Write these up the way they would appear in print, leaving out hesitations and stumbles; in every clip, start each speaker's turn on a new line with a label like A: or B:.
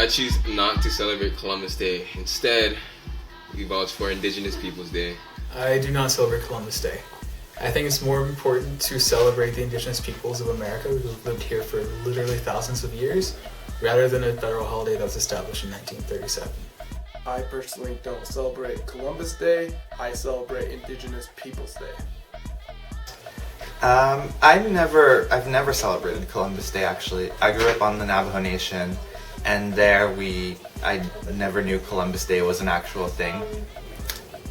A: I choose not to celebrate Columbus Day. Instead, we vouch for Indigenous Peoples Day.
B: I do not celebrate Columbus Day. I think it's more important to celebrate the Indigenous peoples of America who have lived here for literally thousands of years, rather than a federal holiday that was established in 1937.
C: I personally don't celebrate Columbus Day. I celebrate Indigenous Peoples Day.
D: I've never celebrated Columbus Day actually. I grew up on the Navajo Nation, and there I never knew Columbus Day was an actual thing.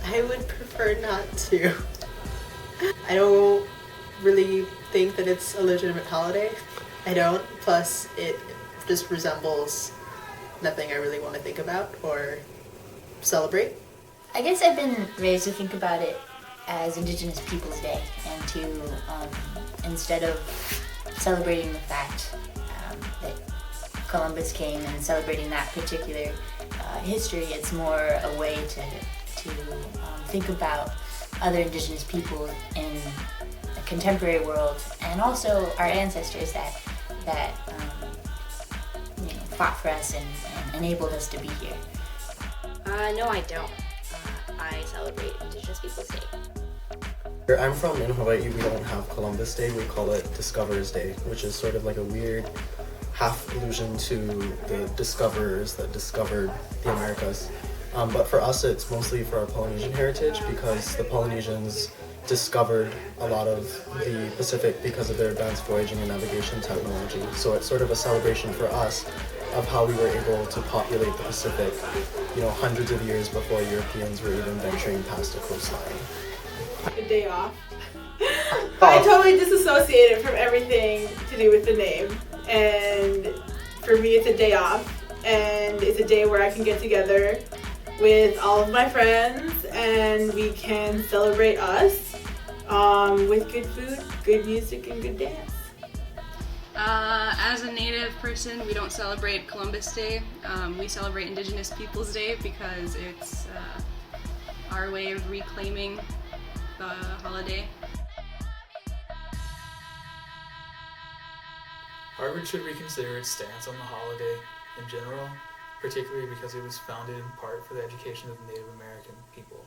E: I would prefer not to. I don't really think that it's a legitimate holiday. I don't. Plus, it just resembles nothing I really want to think about or celebrate.
F: I guess I've been raised to think about it as Indigenous Peoples Day, and to instead of celebrating the fact that Columbus came and celebrating that particular history, it's more a way to think about other Indigenous people in a contemporary world, and also our ancestors that fought for us and enabled us to be here.
G: No, I don't. I celebrate Indigenous Peoples Day.
H: Where I'm from in Hawaii, we don't have Columbus Day. We call it Discoverers Day, which is sort of like a weird half allusion to the discoverers that discovered the Americas. But for us, it's mostly for our Polynesian heritage, because the Polynesians discovered a lot of the Pacific because of their advanced voyaging and navigation technology. So it's sort of a celebration for us of how we were able to populate the Pacific, hundreds of years before Europeans were even venturing past the coastline.
I: A day off. I totally disassociate it from everything to do with the name, and for me it's a day off, and it's a day where I can get together with all of my friends and we can celebrate us with good food, good music, and good dance.
J: As a Native person, we don't celebrate Columbus Day. We celebrate Indigenous Peoples Day because it's our way of reclaiming the holiday.
B: Harvard should reconsider its stance on the holiday in general, particularly because it was founded in part for the education of Native American people.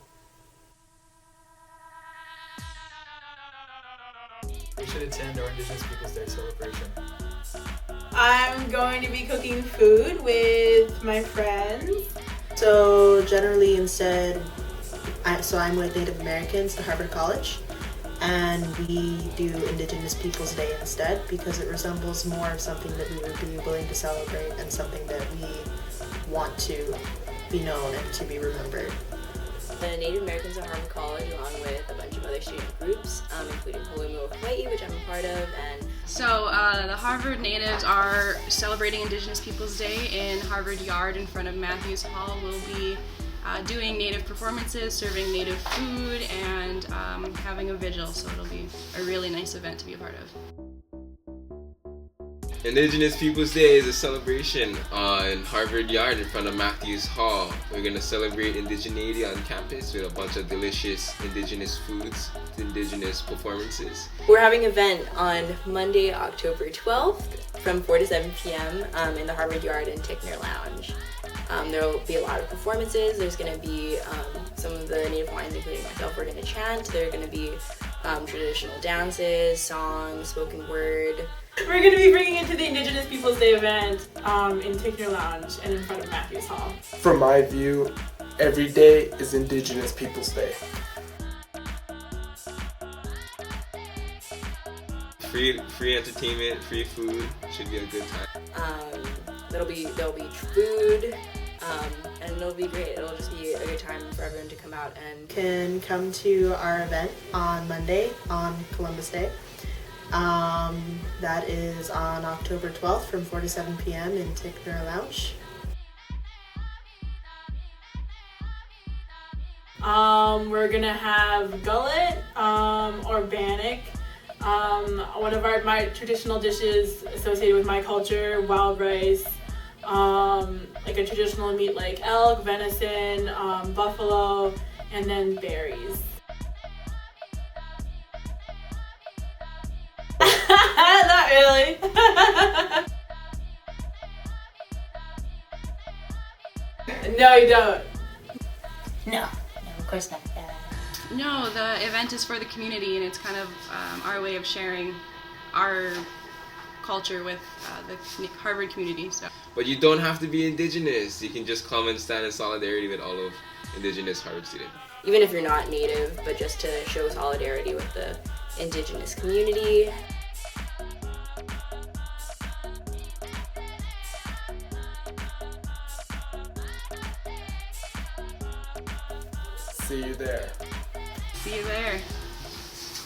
B: We should attend our Indigenous Peoples Day celebration.
I: I'm going to be cooking food with my friends.
E: So generally I'm with Native Americans at Harvard College, and we do Indigenous Peoples Day instead because it resembles more of something that we would be willing to celebrate and something that we want to be known and to be remembered.
G: The Native Americans at Harvard College, along with a bunch of other student groups, including Holumo of Hawaii, which I'm a part of, and
J: So the Harvard natives are celebrating Indigenous Peoples Day in Harvard Yard in front of Matthews Hall. We'll be doing Native performances, serving Native food, and having a vigil, so it'll be a really nice event to be a part of.
A: Indigenous Peoples Day is a celebration in Harvard Yard in front of Matthews Hall. We're going to celebrate indigeneity on campus with a bunch of delicious indigenous foods, indigenous performances.
G: we're having an event on Monday, October 12th from 4 to 7 p.m. In the Harvard Yard and Ticknor Lounge. There will be a lot of performances. There's going to be some of the Native Hawaiians, including myself, are going to chant. There are going to be traditional dances, songs, spoken word.
I: We're going to be bringing it to the Indigenous Peoples Day event in Ticknor Lounge and in front of Matthews Hall.
C: From my view, every day is Indigenous Peoples Day.
A: Free entertainment, free food, should be a good time.
G: There'll be food, and it'll be great. It'll just be a good time for everyone to come out and
E: Can come to our event on Monday, on Columbus Day. That is on October 12th from 4 to 7 p.m. in Ticknor Lounge.
I: We're gonna have gullet or bannock. One of my traditional dishes associated with my culture, wild rice, like a traditional meat like elk, venison, buffalo, and then berries. Not really. No, you don't.
F: No, of course not.
J: No, the event is for the community, and it's kind of our way of sharing our culture with the Harvard community. So.
A: But you don't have to be Indigenous. You can just come and stand in solidarity with all of Indigenous Harvard students.
G: Even if you're not Native, but just to show solidarity with the Indigenous community.
C: See you there.
J: See you there.